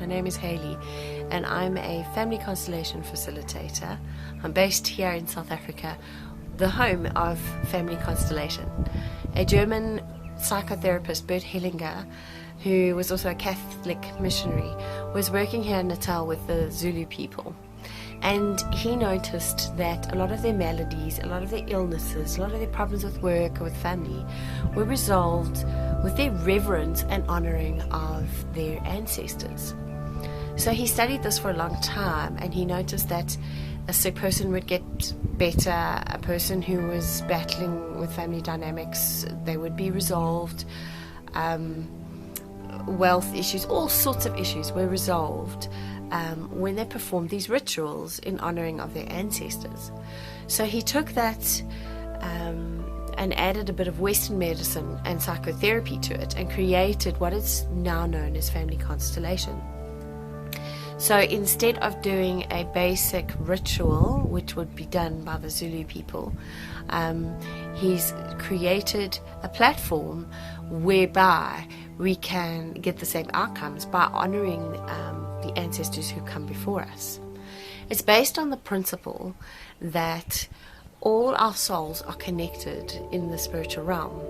My name is Hayley, and I'm a Family Constellation Facilitator. I'm based here in South Africa, the home of Family Constellation. A German psychotherapist, Bert Hellinger, who was also a Catholic missionary, was working here in Natal with the Zulu people. And he noticed that a lot of their maladies, a lot of their illnesses, a lot of their problems with work or with family were resolved with their reverence and honoring of their ancestors. So he studied this for a long time, and he noticed that a sick person would get better, a person who was battling with family dynamics, they would be resolved, wealth issues, all sorts of issues were resolved when they performed these rituals in honoring of their ancestors. So he took that and added a bit of Western medicine and psychotherapy to it and created what is now known as Family Constellation. So instead of doing a basic ritual, which would be done by the Zulu people, he's created a platform whereby we can get the same outcomes by honoring the ancestors who come before us. It's based on the principle that all our souls are connected in the spiritual realm.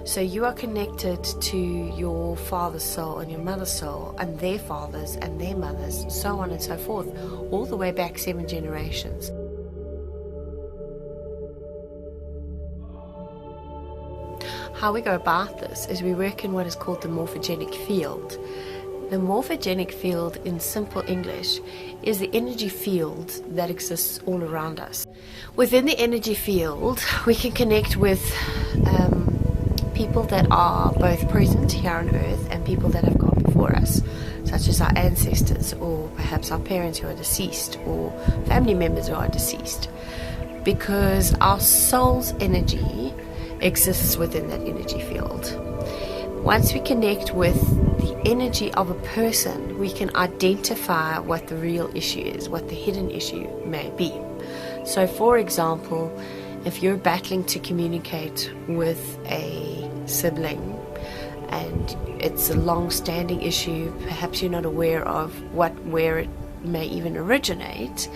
So you are connected to your father's soul and your mother's soul and their fathers and their mothers, so on and so forth, all the way back 7 generations. How we go about this is we work in what is called the morphogenic field. The morphogenic field, in simple English, is the energy field that exists all around us. Within the energy field, we can connect with people that are both present here on earth and people that have gone before us, such as our ancestors, or perhaps our parents who are deceased, or family members who are deceased, because our soul's energy exists within that energy field. Once we connect with the energy of a person, we can identify what the real issue is, what the hidden issue may be. So, for example, if you're battling to communicate with a sibling and it's a long-standing issue, perhaps you're not aware of where it may even originate,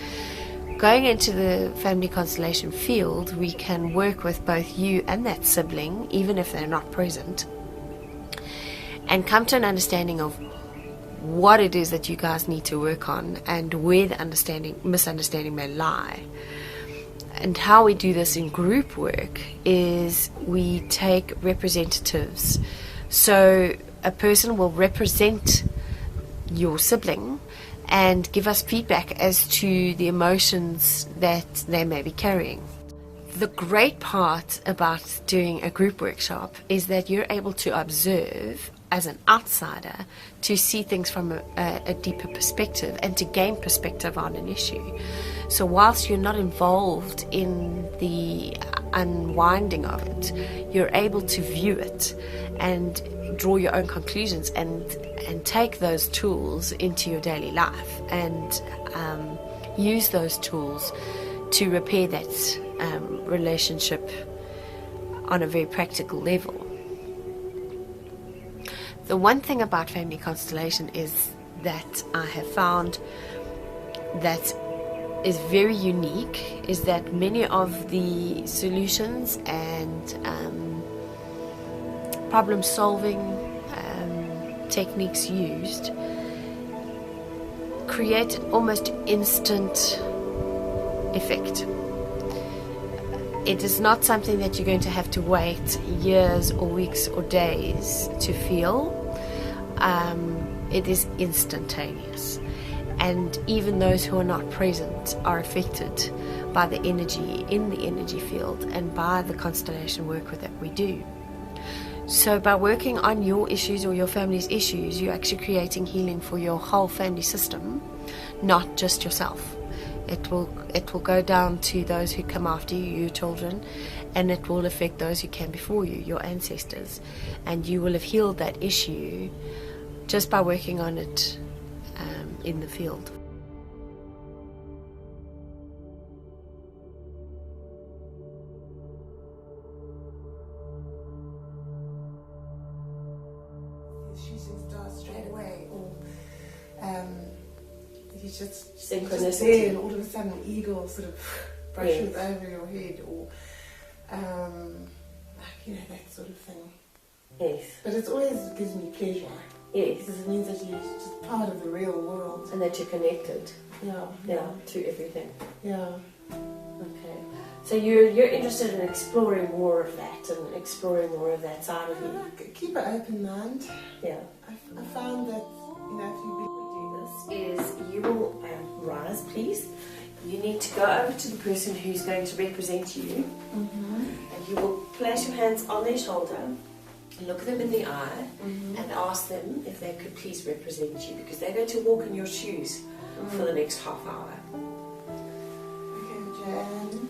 going into the Family Constellation field, we can work with both you and that sibling, even if they're not present, and come to an understanding of what it is that you guys need to work on and where the misunderstanding may lie. And how we do this in group work is we take representatives. So a person will represent your sibling and give us feedback as to the emotions that they may be carrying. The great part about doing a group workshop is that you're able to observe as an outsider, to see things from a deeper perspective and to gain perspective on an issue. So whilst you're not involved in the unwinding of it, you're able to view it and draw your own conclusions and take those tools into your daily life and use those tools to repair that relationship on a very practical level. The one thing about Family Constellation is that I have found that is very unique is that many of the solutions and problem solving techniques used create an almost instant effect. It is not something that you're going to have to wait years or weeks or days to feel. It is instantaneous, and even those who are not present are affected by the energy in the energy field and by the constellation work that we do. So by working on your issues or your family's issues, you're actually creating healing for your whole family system, not just yourself. It will go down to those who come after you, your children, and it will affect those who came before you, your ancestors, and you will have healed that issue just by working on it in the field. Shooting stars straight away, or he's just Synchronicity. there, and all of a sudden an eagle sort of brushes over your head, or that sort of thing. Yes. But it always gives me pleasure. Yes. Because it means that you're just part of the real world. And that you're connected. Yeah. To everything. Yeah. Okay. So you're interested in exploring more of that and exploring more of that side of you. Keep an open mind. Yeah. I found that, if you do this is you will rise, please. You need to go over to the person who's going to represent you, and you will place your hands on their shoulder, look them in the eye, and ask them if they could please represent you, because they're going to walk in your shoes for the next half hour. Okay, Jan,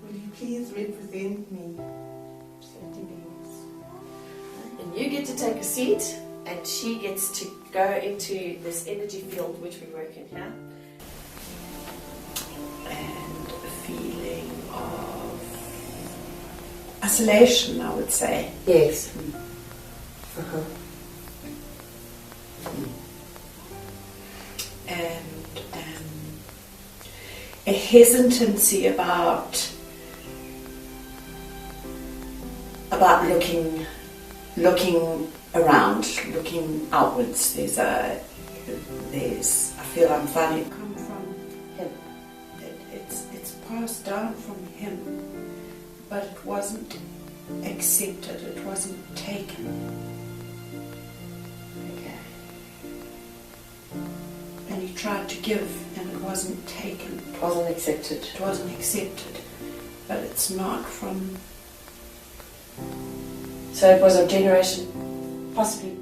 will you please represent me? And you get to take a seat, and she gets to go into this energy field which we work in here. And a feeling of isolation, I would say. yes. And a hesitancy about looking around, looking outwards. I feel I'm finally come from him. It's passed down from him, but it wasn't accepted. It wasn't taken. Okay. And he tried to give, and it wasn't taken. It wasn't accepted. It wasn't accepted, but it's not from. So it was a generation, possibly.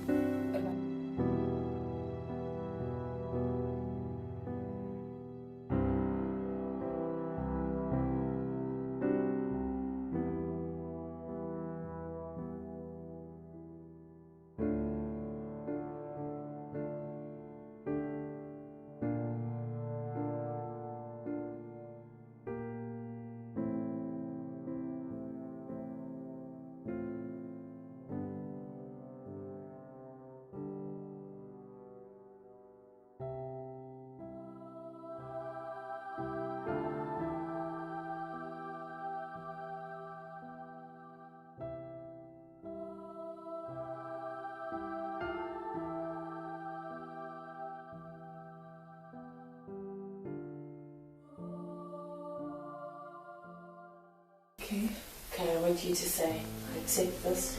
Okay, I want you to say, I accept this.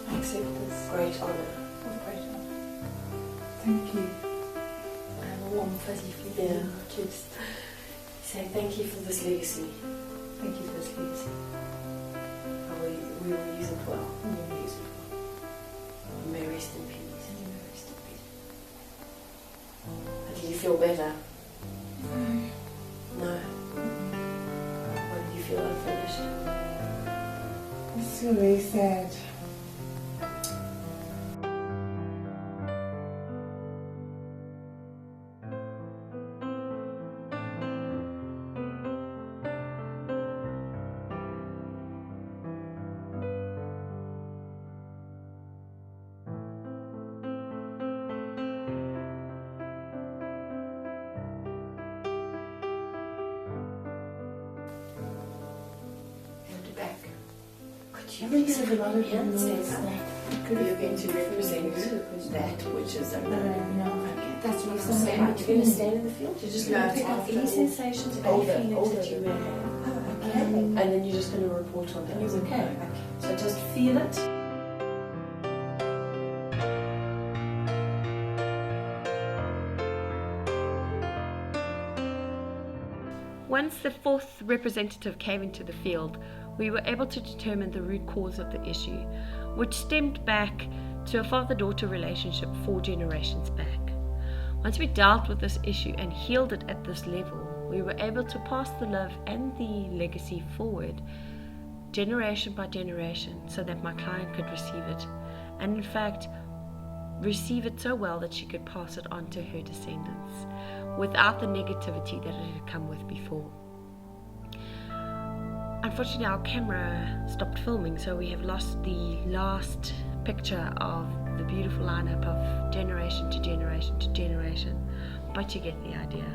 I accept this. Great honour. What great honor. Thank you. I have a warm fuzzy feeling in my chest. Say thank you for this legacy. Thank you for this legacy. We will use it well. We will use it well. You may rest in peace. You may rest in peace. And do you feel better? No. No. Or do you feel unfinished? I feel very sad. Back. I think there's a lot of Yeah, noise stand that up. could You're going to represent that which is unknown. No, Okay. that's what I'm So saying. you're going to stand in the field. You're just going to pick up any sensations, any feelings that you may have. Okay. And then you're just going to report on those. Okay. So just feel it. Once the fourth representative came into the field, we were able to determine the root cause of the issue, which stemmed back to a father-daughter relationship 4 generations back. Once we dealt with this issue and healed it at this level, we were able to pass the love and the legacy forward generation by generation so that my client could receive it, and in fact receive it so well that she could pass it on to her descendants without the negativity that it had come with before. Unfortunately, our camera stopped filming, so we have lost the last picture of the beautiful lineup of generation to generation to generation, but you get the idea.